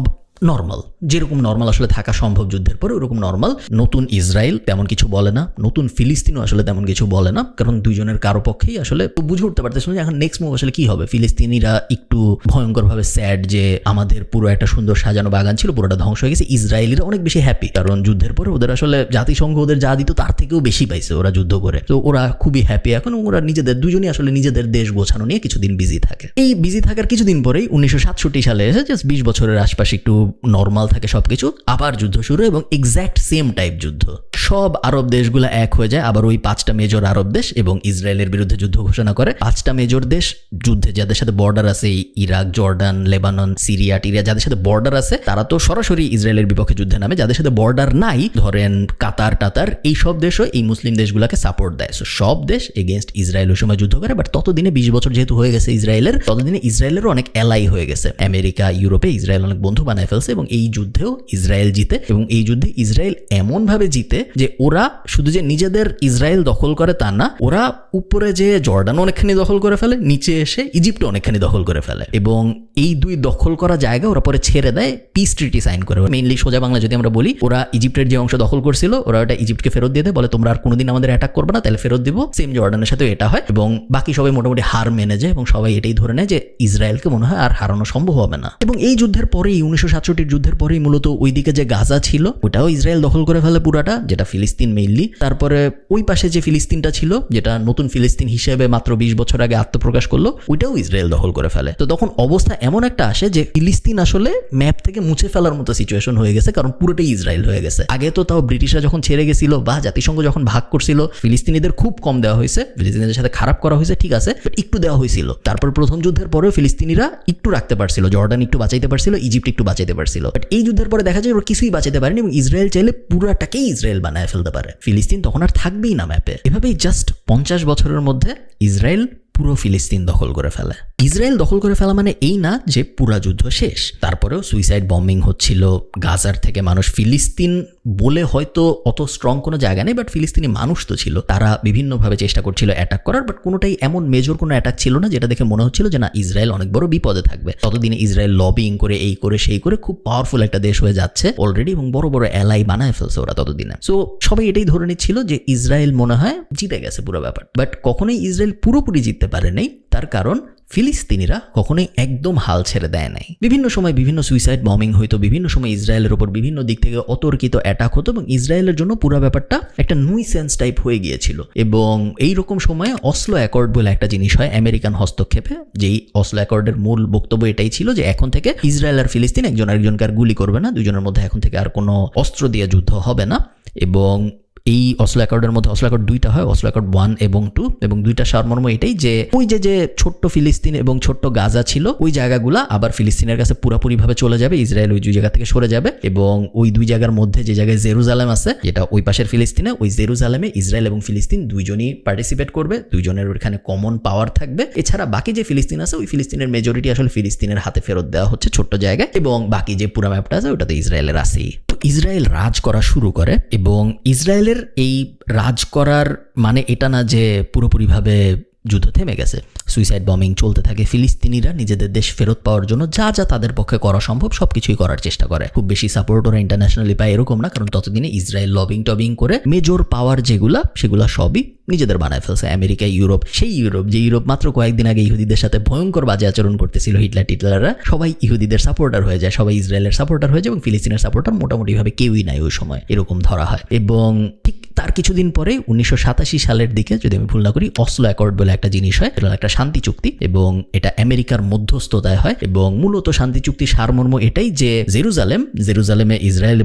নর্মাল, যেরকম নর্মাল আসলে থাকা সম্ভব যুদ্ধের পরে ওরকম নর্মাল। নতুন ইসরায়েল তেমন কিছু বলে না, নতুন ফিলিস্তিনও আসলে তেমন কিছু বলে না, কারণ দুইজনের কারো পক্ষেই আসলে বুঝে উঠতে পারতেছিল যে এখন নেক্সট মুভ আসলে কি হবে। ফিলিস্তিনিরা একটু ভয়ঙ্করভাবে স্যাড যে আমাদের পুরো একটা সুন্দর সাজানো বাগান ছিল, পুরোটা ধ্বংস হয়ে গেছে। ইসরায়েলিরা অনেক বেশি হ্যাপি, কারণ যুদ্ধের পরে ওদের আসলে জাতিসংঘ ওদের যা দিত তার থেকেও বেশি পাইছে ওরা যুদ্ধ করে, তো ওরা খুবই হ্যাপি। এখন ওরা নিজেদের দুজনই আসলে নিজেদের দেশ গোছানো নিয়ে কিছুদিন বিজি থাকে। এই বিজি থাকার কিছুদিন পরেই 1967 সালে এসে জাস্ট 20 বছরের আশপাশে একটু নর্মাল থাকে সবকিছু, আবার যুদ্ধ শুরু, এবং এক্স্যাক্ট সেম টাইপ যুদ্ধ। সব আরব দেশগুলো এক হয়ে যায়, আবার ওই 5টা মেজর আরব দেশ এবং ইসরায়েলের বিরুদ্ধে যুদ্ধ ঘোষণা করে। 5টা মেজর দেশ যুদ্ধে, যাদের সাথে বর্ডার আছে, ইরাক, জর্ডান, লেবানন, সিরিয়া টিরিয়া, যাদের সাথে বর্ডার আছে তারা তো সরাসরি ইসরায়েলের বিপক্ষে যুদ্ধে নামে। যাদের সাথে বর্ডার নাই, ধরেন কাতার টাতার, এই সব দেশও এই মুসলিম দেশগুলোকে সাপোর্ট দেয়। সো সব দেশ এগেনস্ট ইসরায়েল ওই সময় যুদ্ধ করে। বাট ততদিনে 20 বছর যেহেতু হয়ে গেছে ইসরায়েলের, ততদিনে ইসরায়েলেরও অনেক অ্যালাই হয়ে গেছে। আমেরিকা, ইউরোপে ইসরায়েল অনেক বন্ধু বানায় ফেলছে, এবং এই যুদ্ধেও ইসরায়েল জিতে। এবং এই যুদ্ধে ইসরায়েল এমনভাবে জিতে যে ওরা শুধু যে নিজেদের ইসরায়েল দখল করে তা না, ওরা উপরে যে জর্ডান অনেকখানি দখল করে ফেলে, নিচে এসে ইজিপ্ট অনেকখানি দখল করে ফেলে, এবং এই 2 দখল করা জায়গা ওরা পরে ছেড়ে দেয়, পিস ট্রিটি সাইন করে। মেইনলি সোজা বাংলা যদি আমরা বলি, ওরা ইজিপ্টের যে অংশ দখল করছিল ওরা ওটা ইজিপ্টকে ফেরত দিয়ে দেয়, বলে তোমরা আর কোনোদিন আমাদের অ্যাটাক করবে না, তাহলে ফেরত দিব। সেম জর্ডানের সাথে এটা হয়, এবং বাকি সবাই মোটামুটি হার মেনে যায়, এবং সবাই এটাই ধরে নেয় যে ইসরায়েলকে মনে হয় আর হারানো সম্ভব হবে না। এবং এই যুদ্ধের পরেই 1967 যুদ্ধের পরেই মূলত ওইদিকে যে গাজা ছিল ওটাও ইসরায়েল দখল করে ফেলে পুরাটা, যেটা ফিলিস্তিন মেইনলি। তারপরে ওই পাশে যে ফিলিস্তিনটা ছিল, যেটা নতুন ফিলিস্তিন হিসেবে মাত্র 20 বছর আগে আত্মপ্রকাশ করলো, ওইটাও ইসরায়েল দখল করে ফেলে। তো তখন অবস্থা এমন একটা আসে যে ফিলিস্তিন আসলে ম্যাপ থেকে মুছে ফেলার মতো সিচুয়েশন হয়ে গেছে, কারণ পুরোটাই ইসরায়েল হয়ে গেছে। আগে তো তাও ব্রিটিশরা যখন ছেড়ে গেছিল বা জাতিসংঘ যখন ভাগ করছিল, ফিলিস্তিনিদের খুব কম দেওয়া হয়েছে, ফিলিস্তিনিদের সাথে খারাপ করা হয়েছে, ঠিক আছে, বাট একটু দেওয়া হয়েছিল। তারপর প্রথম যুদ্ধের পরেও ফিলিস্তিনিরা একটু রাখতে পারছিল, জর্ডান একটু বাঁচাইতে পারছিল, ইজিপ্ট একটু বাঁচাইতে পারছিল। বাট এই যুদ্ধের পরে দেখা যায় ওরা কিছুই বাঁচাতে পারেনি, এবং ইসরায়েল চাইলে পুরাটাকেই ইসরায়েল বানায় ফেলতে পারে, ফিলিস্তিন তখন আর থাকবেই না ম্যাপে। এভাবেই জাস্ট 50 বছরের মধ্যে ইসরায়েল পুরো ফিলিস্তিন দখল করে ফেলে। ইসরায়েল দখল করে ফেলা মানে এই না যে পুরা যুদ্ধ শেষ, তারপরেও সুইসাইড বম্বিং হচ্ছিল গাজার থেকে মানুষ। ফিলিস্তিন বলে হয়তো অত স্ট্রং কোনো জায়গা নেই, বাট ফিলিস্তিনি মানুষ তো ছিল, তারা বিভিন্নভাবে চেষ্টা করছিল অ্যাটাক করার, বাট কোনোটাই এমন মেজর কোনো অ্যাটাক ছিল না যেটা দেখে মনে হচ্ছিল যে না ইসরায়েল অনেক বড় বিপদে থাকবে। ততদিনে ইসরায়েল লবিং করে এই করে সেই করে খুব পাওয়ারফুল একটা দেশ হয়ে যাচ্ছে অলরেডি, এবং বড় বড় অ্যালাই বানায় ফেলছে ওরা ততদিনে। সো সবাই এটাই ধরে নিচ্ছিল যে ইসরায়েল মনে হয় জিতে গেছে পুরো ব্যাপার, বাট কখনোই ইসরায়েল পুরোপুরি জিততে দিতে পারে নাই, তার কারণ ফিলিস্তিনিরা কখনোই একদম হাল ছেড়ে দেয় নাই। বিভিন্ন সময় বিভিন্ন সুইসাইড বম্বিং হইতো, বিভিন্ন সময় ইসরায়েলের ওপর বিভিন্ন দিক থেকে অতর্কিত অ্যাটাক হতো এবং ইসরায়েলের জন্য পুরো ব্যাপারটা একটা নুইসেন্স টাইপ হয়ে গিয়েছিল। এবং এই রকম সময়ে অসলো অ্যাকর্ড বলে একটা জিনিস হয় আমেরিকান হস্তক্ষেপে, যেই অসলো অ্যাকর্ডের মূল বক্তব্য এটাই ছিল যে এখন থেকে ইসরায়েল আর ফিলিস্তিন একজন আরেকজনকে আর গুলি করবে না, দুজনের মধ্যে এখন থেকে আর কোনো অস্ত্র দিয়ে যুদ্ধ হবে না। এবং এই অসলো অ্যাকর্ডের মধ্যে অসলো অ্যাকর্ড দুইটা হয়, অসলো অ্যাকর্ড 1 এবং 2, এবং দুইটা সারমর্ম এটাই যে ওই যে ছোট্ট ফিলিস্তিন এবং ছোট্ট গাজা ছিল ওই জায়গাগুলা আবার ফিলিস্তিনের কাছে পুরোপুরিভাবে চলে যাবে, ইসরায়েল ওই দুই জায়গা থেকে সরে যাবে এবং ওই দুই জায়গার মধ্যে যে জায়গায় জেরুজালেম আছে যেটা ওই পাশের ফিলিস্তিনে, ওই জেরুজালেমে ইসরায়েল এবং ফিলিস্তিন দুইজনই পার্টিসিপেট করবে, দুইজনের ওখানে কমন পাওয়ার থাকবে। এছাড়া বাকি যে ফিলিস্তিন আছে ওই ফিলিস্তিনের মেজরিটি আসলে ফিলিস্তিনের হাতে ফেরত দেওয়া হচ্ছে ছোট্ট জায়গায়, এবং বাকি যে পুরো ম্যাপটা আছে ওটা তো ইসরায়েলের আছেই। ইসরায়েল রাজ করা শুরু করে এবং ইসরায়েলের এই রাজ করার মানে এটা না যে পুরোপুরিভাবে যুদ্ধ থেমে গেছে, সুইসাইড বম্বিং চলতে থাকে। ফিলিস্তিনিরা নিজেদের দেশ ফেরত পাওয়ার জন্য যা যা তাদের পক্ষে করা সম্ভব সবকিছুই করার চেষ্টা করে। খুব বেশি সাপোর্ট ওরা ইন্টারন্যাশনালি পায় এরকম না, কারণ ততদিনে ইসরায়েল লবিং টবিং করে মেজর পাওয়ার সেগুলা সবই নিজেদের বানায় ফেলছে। আমেরিকা, ইউরোপ, সেই ইউরোপ যে ইউরোপ মাত্র কয়েকদিন আগে ইহুদিদের সাথে ভয়ঙ্কর বাজে আচরণ করতেছিল, হিটলাররা সবাই ইহুদিদের সাপোর্টার হয়ে যায়, সবাই ইসরায়েলের সাপোর্টার হয়ে যায় এবং ফিলিস্তিনের সাপোর্টার মোটামুটিভাবে কেউই নাই ওই সময়, এরকম ধরা হয়। এবং ঠিক তার কিছুদিন পরে 1987 সালের দিকে যদি আমি ভুল না করি অসলো অ্যাকর্ড বলে একটা জিনিস হয়, এটা একটা শান্তি চুক্তি এবং এটা আমেরিকার মধ্যস্থতায় হয়। এবং মূলত শান্তি চুক্তির সারমর্ম এটাই যে জেরুজালেমে ইসরায়েল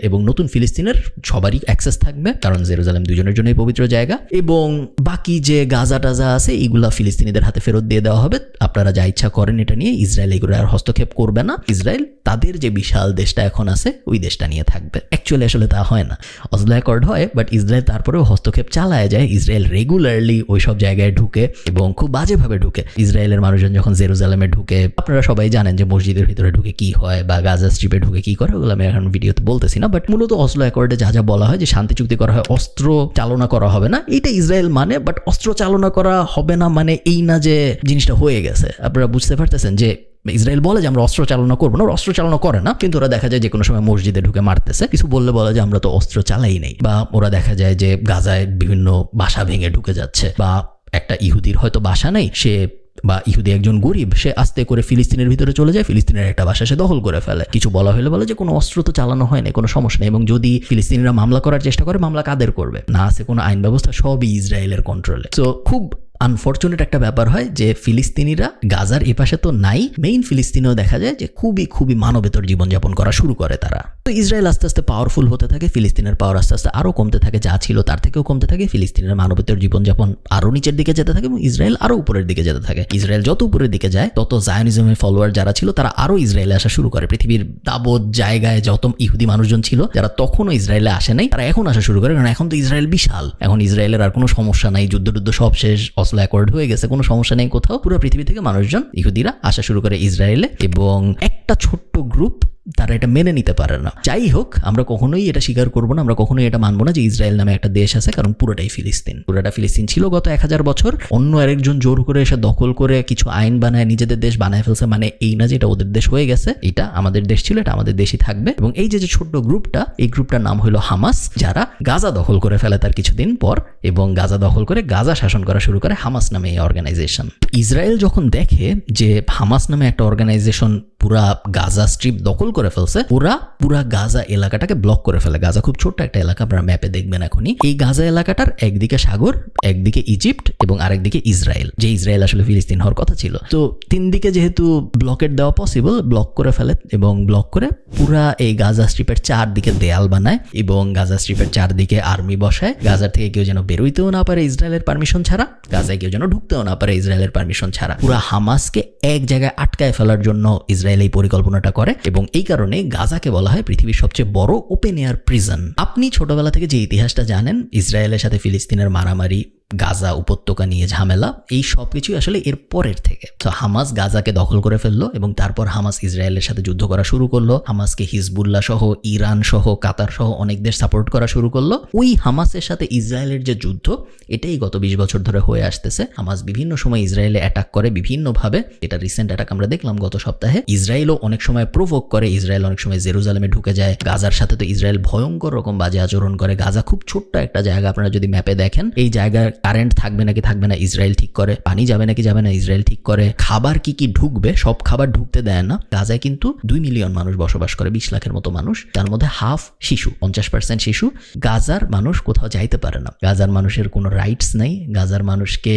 এবং নতুন ফিলিস্তিনের সবারই অ্যাক্সেস থাকবে, কারণ জেরুজালেম দুজনের জন্যই পবিত্র জায়গা, এবং বাকি যে গাজা টাজা আছে এইগুলা ফিলিস্তিনিদের হাতে ফেরত দিয়ে দেওয়া হবে। আপনারা যা ইচ্ছা করেন এটা নিয়ে, ইসরায়েল এগুলো আর হস্তক্ষেপ করবে না। ইসরায়েল তাদের যে বিশাল দেশটা এখন আছে ওই দেশটা নিয়ে থাকবে। অ্যাকচুয়ালি আসলে তা হয় না, অসলো অ্যাকর্ড হয়, বাট ইসরায়েল তারপরেও হস্তক্ষেপ চালায় যায়। ইসরায়েল রেগুলারলি ওই সব জায়গায় ঢুকে এবং খুব বাজেভাবে ঢুকে। ইসরায়েলের মানুষজন যখন জেরুজালেমে ঢুকে, আপনারা সবাই জানেন যে মসজিদের ভিতরে ঢুকে কি হয় বা গাজা স্ট্রিপে ঢুকে কি করে, ওগুলো আমি এখন ভিডিওতে বলতেছি না। বাট মূলত অসলো অ্যাকর্ডে যা যা বলা হয় যে শান্তি চুক্তি করা হয়, অস্ত্র চালনা করা হবে না, এটা ইসরায়েল মানে, বাট অস্ত্র চালনা করা হবে না মানে এই না যে জিনিসটা হয়ে গেছে। আপনারা বুঝতে পারতেছেন যে ইসরায়েল বলে যে আমরা অস্ত্র চালনা করবো না, ওরা অস্ত্র চালনা করে না, কিন্তু ওরা দেখা যায় যে কোনো সময় মসজিদে ঢুকে মারতেছে। কিছু বলে যে আমরা তো অস্ত্র চালাই নেই, বা ওরা দেখা যায় যে গাজায় বিভিন্ন বাসা ভেঙে ঢুকে যাচ্ছে, বা একটা ইহুদির হয়তো বাসা নেই, বা ইহুদি একজন গরিব, সে আস্তে করে ফিলিস্তিনের ভিতরে চলে যায়, ফিলিস্তিনের একটা বাসা সে দখল করে ফেলে। কিছু বলা হলে বলে যে কোনো অস্ত্র তো চালানো হয় না, কোনো সমস্যা নেই। এবং যদি ফিলিস্তিনিরা মামলা করার চেষ্টা করে, মামলা কাদের করবে? না আছে কোনো আইন ব্যবস্থা, সবই ইসরায়েলের কন্ট্রোলে। তো খুব আনফর্চুনেট একটা ব্যাপার হয় যে ফিলিস্তিনিরা গাজার এপাশে তো নাই, মেইন ফিলিস্তিনেও দেখা যায় যে খুবই মানবেতর জীবনযাপন করা শুরু করে তারা। তো ইসরায়েল আস্তে আস্তে পাওয়ারফুল হতে থাকে, ফিলিস্তিনের পাওয়ার আস্তে আস্তে আরও কমতে থাকে, যা ছিল তার থেকেও কমতে থাকে। ফিলিস্তিনের মানবেতর জীবনযাপন আরও নিচের দিকে যেতে থাকে এবং ইসরায়েল আরও উপরের দিকে যেতে থাকে। ইসরায়েল যত উপরের দিকে যায় তত জায়নিজমের ফলোয়ার যারা ছিল তারা আরও ইসরায়েলে আসা শুরু করে। পৃথিবীর দাবত জায়গায় যত ইহুদি মানুষজন ছিল যারা তখনও ইসরায়েলে আসে নাই, তারা এখন আসা শুরু করে, কারণ এখন তো ইসরায়েল বিশাল, এখন ইসরায়েলের আর কোনো সমস্যা নাই, যুদ্ধ সব শেষ, অসলো অ্যাকর্ড হয়ে গেছে, কোনো সমস্যা নেই কোথাও। পুরো পৃথিবী থেকে মানুষজন ইহুদিরা আসা শুরু করে ইসরায়েলে, এবং একটা ছোট্ট গ্রুপ তারা এটা মেনে নিতে পারে না। যাই হোক, আমরা কখনোই এটা স্বীকার করবো না, আমরা কখনোই এটা মানবো না যে ইসরায়েল নামে একটা দেশ আছে, কারণ পুরোটা ফিলিস্তিন ছিল গত 1000 বছর। অন্য আরেকজন জোর করে এসে দখল করে কিছু আইন বানায় নিজেদের দেশ বানায় ফেলছে, মানে এই না যে এটা ওদের দেশ হয়ে গেছে, এটা আমাদের দেশ ছিল, এটা আমাদের দেশই থাকবে। এবং এই যে ছোট্ট গ্রুপটা, এই গ্রুপটার নাম হলো হামাস, যারা গাজা দখল করে ফেলে তার কিছুদিন পর, এবং গাজা দখল করে গাজা শাসন করা শুরু করে হামাস নামে এই অর্গানাইজেশন। ইসরায়েল যখন দেখে যে হামাস নামে একটা অর্গানাইজেশন পুরা গাজা স্ট্রিপ দখল করে ফেলছে, ওরা পুরা গাজা এলাকাটাকে ব্লক করে ফেলে। গাজা খুব ছোট্ট একটা এলাকা, আপনারা ম্যাপে দেখবেন এখনই। এই গাজা এলাকাটার একদিকে সাগর, একদিকে ইজিপ্ট এবং আরেকদিকে ইসরায়েল, যে ইসরায়েল আসলে ফিলিস্তিন হওয়ার কথা ছিল। তো 3 দিকে যেহেতু ব্লকেট দেওয়া পসিবল, ব্লক করে ফেলে এবং ব্লক করে পুরা এই গাজা স্ট্রিপের 4 দিকে দেয়াল বানায় এবং গাজা স্ট্রিপের 4 দিকে আর্মি বসায়। গাজার থেকে কেউ যেন বেরোইতেও না পারে ইসরায়েলের পারমিশন ছাড়া, গাজায় কেউ যেন ঢুকতেও না পারে ইসরায়েলের পারমিশন ছাড়া। পুরা হামাসকে এক জায়গায় আটকায় ফেলার জন্য ইসরায়েল এই পরিকল্পনাটা করে, এবং এই কারণে গাজাকে বলা হয় পৃথিবীর সবচেয়ে বড় ওপেন এয়ার প্রিজন। আপনি ছোটবেলা থেকে যে ইতিহাসটা জানেন, ইসরায়েলের সাথে ফিলিস্তিনের মারামারি, গাজা উপত্যকা নিয়ে ঝামেলা, এই সব কিছুই আসলে এর পরের থেকে। তো হামাস গাজাকে দখল করে ফেললো এবং তারপর হামাস ইসরায়েলের সাথে যুদ্ধ করা শুরু করলো। হামাসকে হিজবুল্লাহ সহ, ইরান সহ, কাতার সহ অনেক দেশ সাপোর্ট করা শুরু করলো। ওই হামাসের সাথে ইসরায়েলের যে যুদ্ধ, এটাই গত 20 বছর ধরে হয়ে আসতেছে। হামাস বিভিন্ন সময় ইসরায়েলে অ্যাটাক করে বিভিন্নভাবে, এটা রিসেন্ট অ্যাটাক আমরা দেখলাম গত সপ্তাহে। ইসরায়েলও অনেক সময় প্রভোক করে, ইসরায়েল অনেক সময় জেরুজালেমে ঢুকে যায়। গাজার সাথে তো ইসরায়েল ভয়ঙ্কর রকম বাজে আচরণ করে। গাজা খুব ছোট্ট একটা জায়গা, আপনারা যদি ম্যাপে দেখেন, এই জায়গার কারেন্ট থাকবে নাকি থাকবে না ইসরায়েল ঠিক করে, পানি যাবে নাকি যাবে না ইসরায়েল ঠিক করে, খাবার কি কি ঢুকবে সব খাবার ঢুকতে দেয় না। গাজায় কিন্তু 2 মিলিয়ন মানুষ বসবাস করে, 20 লাখের মতো মানুষ, তার মধ্যে হাফ শিশু, 50% শিশু। গাজার মানুষ কোথাও যাইতে পারে না, গাজার মানুষের কোনো রাইটস নাই, গাজার মানুষকে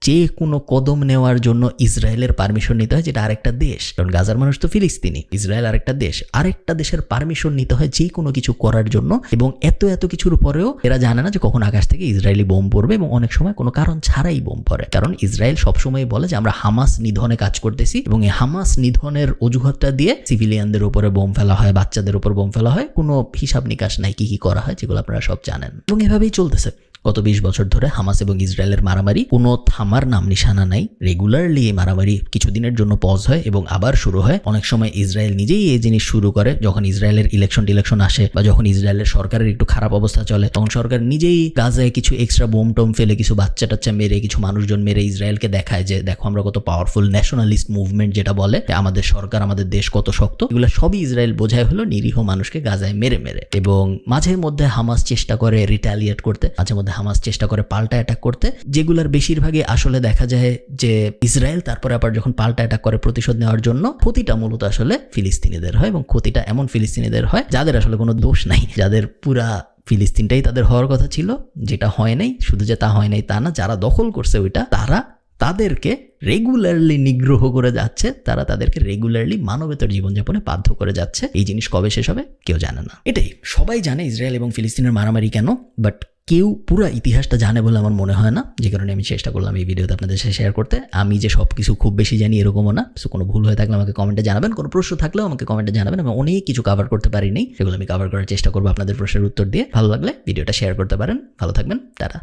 যে কোনো কদম নেওয়ার জন্য ইসরায়েলের পারমিশন নিতে হয়, যেটা আরেকটা দেশ, কারণ গাজার মানুষ তো ফিলিস্তিনি, ইসরায়েল আরেকটা দেশ, আরেকটা দেশের পারমিশন নিতে হয় যে কোনো কিছু করার জন্য। এবং এত কিছুর পরেও এরা জানে না যে কখন আকাশ থেকে ইসরায়েলি বোম পড়বে, এবং অনেক সময় কোনো কারণ ছাড়াই বোম পড়ে, কারণ ইসরায়েল সবসময় বলে যে আমরা হামাস নিধনে কাজ করতেছি, এবং এই হামাস নিধনের অজুহাতটা দিয়ে সিভিলিয়ানদের উপরে বোম ফেলা হয়, বাচ্চাদের উপর বোম ফেলা হয়, কোনো হিসাব নিকাশ নাই কি কি করা হয়, যেগুলো আপনারা সব জানেন। এবং এভাবেই চলতেছে গত 20 বছর ধরে হামাস এবং ইসরায়েলের মারামারি, কোনো থামার নাম নিশানা নাই। রেগুলারলি এই মারামারি কিছুদিনের জন্য পজ হয় এবং আবার শুরু হয়। অনেক সময় ইসরায়েল নিজেই এই জিনিস শুরু করে, যখন ইসরায়েলের ইলেকশন আসে বা যখন ইসরায়েলের সরকারের একটু খারাপ অবস্থা চলে, তখন সরকার নিজেই গাজায় কিছু এক্সট্রা বোম টোম ফেলে, কিছু বাচ্চা টাচ্চা মেরে, কিছু মানুষজন মেরে ইসরায়েলকে দেখায় যে দেখো আমরা কত পাওয়ারফুল, ন্যাশনালিস্ট মুভমেন্ট যেটা বলে, আমাদের সরকার আমাদের দেশ কত শক্ত। এগুলো সবই ইসরায়েল বোঝায় হলো নিরীহ মানুষকে গাজায় মেরে মেরে। এবং মাঝে মধ্যে হামাস চেষ্টা করে রিটালিয়েট করতে, মাঝে মধ্যে হামাস চেষ্টা করে পাল্টা অ্যাটাক করতে, যেগুলোর বেশিরভাগই আসলে দেখা যায় যে ইসরায়েল তারপরে আবার যখন পাল্টা অ্যাটাক করে প্রতিশোধ নেওয়ার জন্য, ক্ষতিটা মূলত আসলে ফিলিস্তিনিদের হয়, এবং ক্ষতিটা এমন ফিলিস্তিনিদের হয় যাদের আসলে কোনো দোষ নাই, যাদের পুরা ফিলিস্তিনটাই তাদের হওয়ার কথা ছিল, যেটা হয় নাই। শুধু যে তা হয় নাই তা না, যারা দখল করছে ওইটা, তারা তাদেরকে রেগুলারলি নিগ্রহ করে যাচ্ছে, তারা তাদেরকে রেগুলারলি মানবেতর জীবনযাপনে বাধ্য করে যাচ্ছে। এই জিনিস কবে শেষ হবে কেউ জানে না। এটাই সবাই জানে ইসরায়েল এবং ফিলিস্তিনের মারামারি কেন, বাট কেউ পুরো ইতিহাসটা জানে বলে আমার মনে হয় না, যে কারণে আমি চেষ্টা করলাম এই ভিডিওতে আপনাদের সাথে শেয়ার করতে। আমি যে সব কিছু খুব বেশি জানি এরকমও না, সো কোনো ভুল হয়ে থাকলে আমাকে কমেন্টে জানাবেন, কোনো প্রশ্ন থাকলেও আমাকে কমেন্টে জানাবেন। আমি অনেক কিছু কভার করতে পারিনি, সেগুলো আমি কভার করার চেষ্টা করবো আপনাদের প্রশ্নের উত্তর দিয়ে। ভালো লাগলে ভিডিওটা শেয়ার করতে পারেন। ভালো থাকবেন, টাটা।